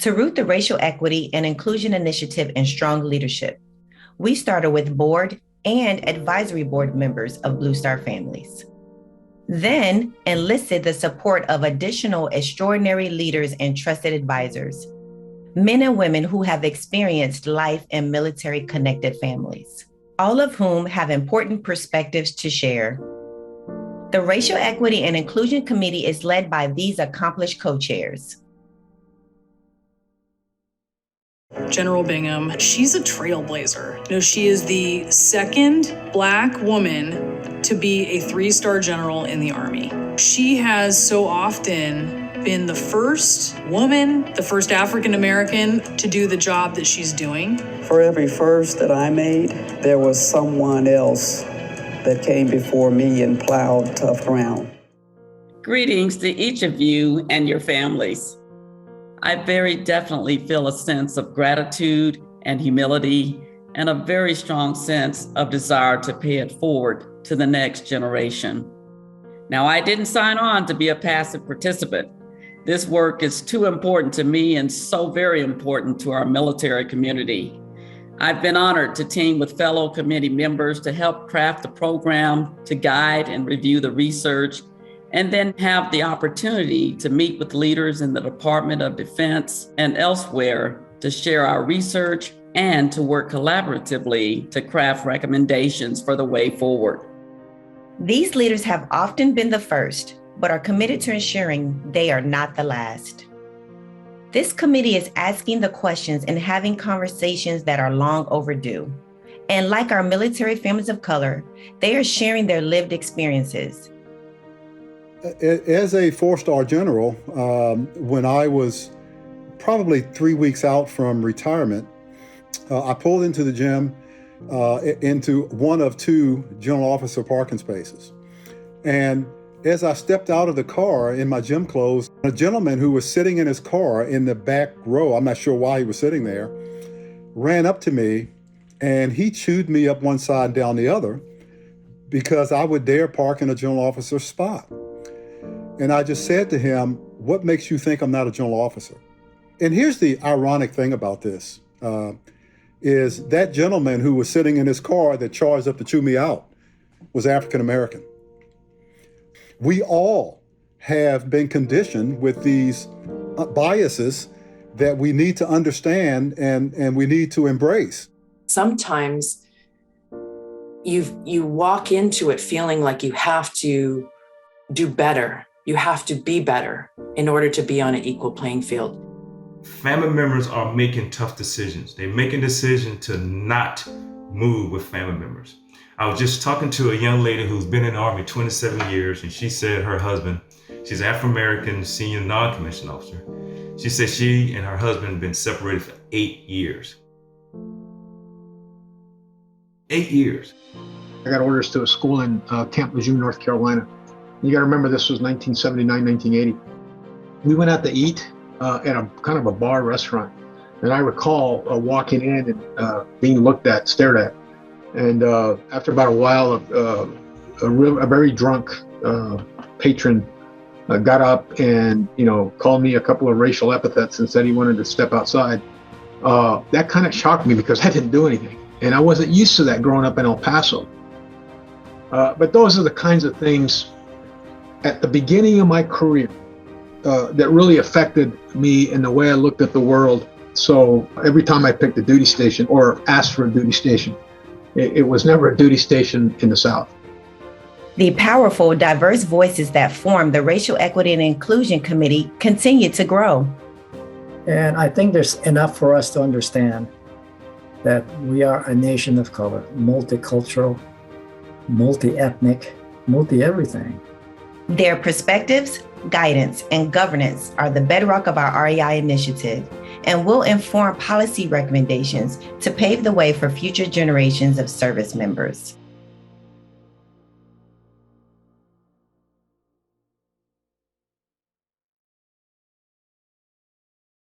To root the Racial Equity and Inclusion Initiative in strong leadership, we started with board and advisory board members of Blue Star families. Then enlisted the support of additional extraordinary leaders and trusted advisors, men and women who have experienced life in military-connected families, all of whom have important perspectives to share. The Racial Equity and Inclusion Committee is led by these accomplished co-chairs. General Bingham, she's a trailblazer. She is the second Black woman to be a 3-star general in the Army. She has so often been the first woman, the first African American to do the job that she's doing. For every first that I made, there was someone else that came before me and plowed tough ground. Greetings to each of you and your families. I very definitely feel a sense of gratitude and humility and a very strong sense of desire to pay it forward to the next generation. Now, I didn't sign on to be a passive participant. This work is too important to me and so very important to our military community. I've been honored to team with fellow committee members to help craft the program, to guide and review the research, and then have the opportunity to meet with leaders in the Department of Defense and elsewhere to share our research and to work collaboratively to craft recommendations for the way forward. These leaders have often been the first, but are committed to ensuring they are not the last. This committee is asking the questions and having conversations that are long overdue. And like our military families of color, they are sharing their lived experiences. As a 4-star general, when I was probably 3 weeks out from retirement, I pulled into the gym into one of 2 general officer parking spaces. And as I stepped out of the car in my gym clothes, a gentleman who was sitting in his car in the back row, I'm not sure why he was sitting there, ran up to me and he chewed me up one side and down the other because I would dare park in a general officer's spot. And I just said to him, "What makes you think I'm not a general officer?" And here's the ironic thing about this, is that gentleman who was sitting in his car that charged up to chew me out was African American. We all have been conditioned with these biases that we need to understand and we need to embrace. Sometimes you walk into it feeling like you have to do better. You have to be better in order to be on an equal playing field. Family members are making tough decisions. They're making decisions to not move with family members. I was just talking to a young lady who's been in the Army 27 years, and she said her husband, she's an African-American senior non-commissioned officer. She said she and her husband have been separated for 8 years. 8 years. I got orders to a school in Camp Lejeune, North Carolina. You got to remember this was 1979, 1980. We went out to eat at a kind of a bar restaurant. And I recall walking in and being looked at, stared at. And after about a while, a very drunk patron got up and, called me a couple of racial epithets and said he wanted to step outside. That kind of shocked me because I didn't do anything. And I wasn't used to that growing up in El Paso. But those are the kinds of things at the beginning of my career that really affected me in the way I looked at the world. So every time I picked a duty station or asked for a duty station, it was never a duty station in the South. The powerful, diverse voices that form the Racial Equity and Inclusion Committee continue to grow. And I think there's enough for us to understand that we are a nation of color, multicultural, multi-ethnic, multi-everything. Their perspectives, guidance, and governance are the bedrock of our REI initiative and will inform policy recommendations to pave the way for future generations of service members.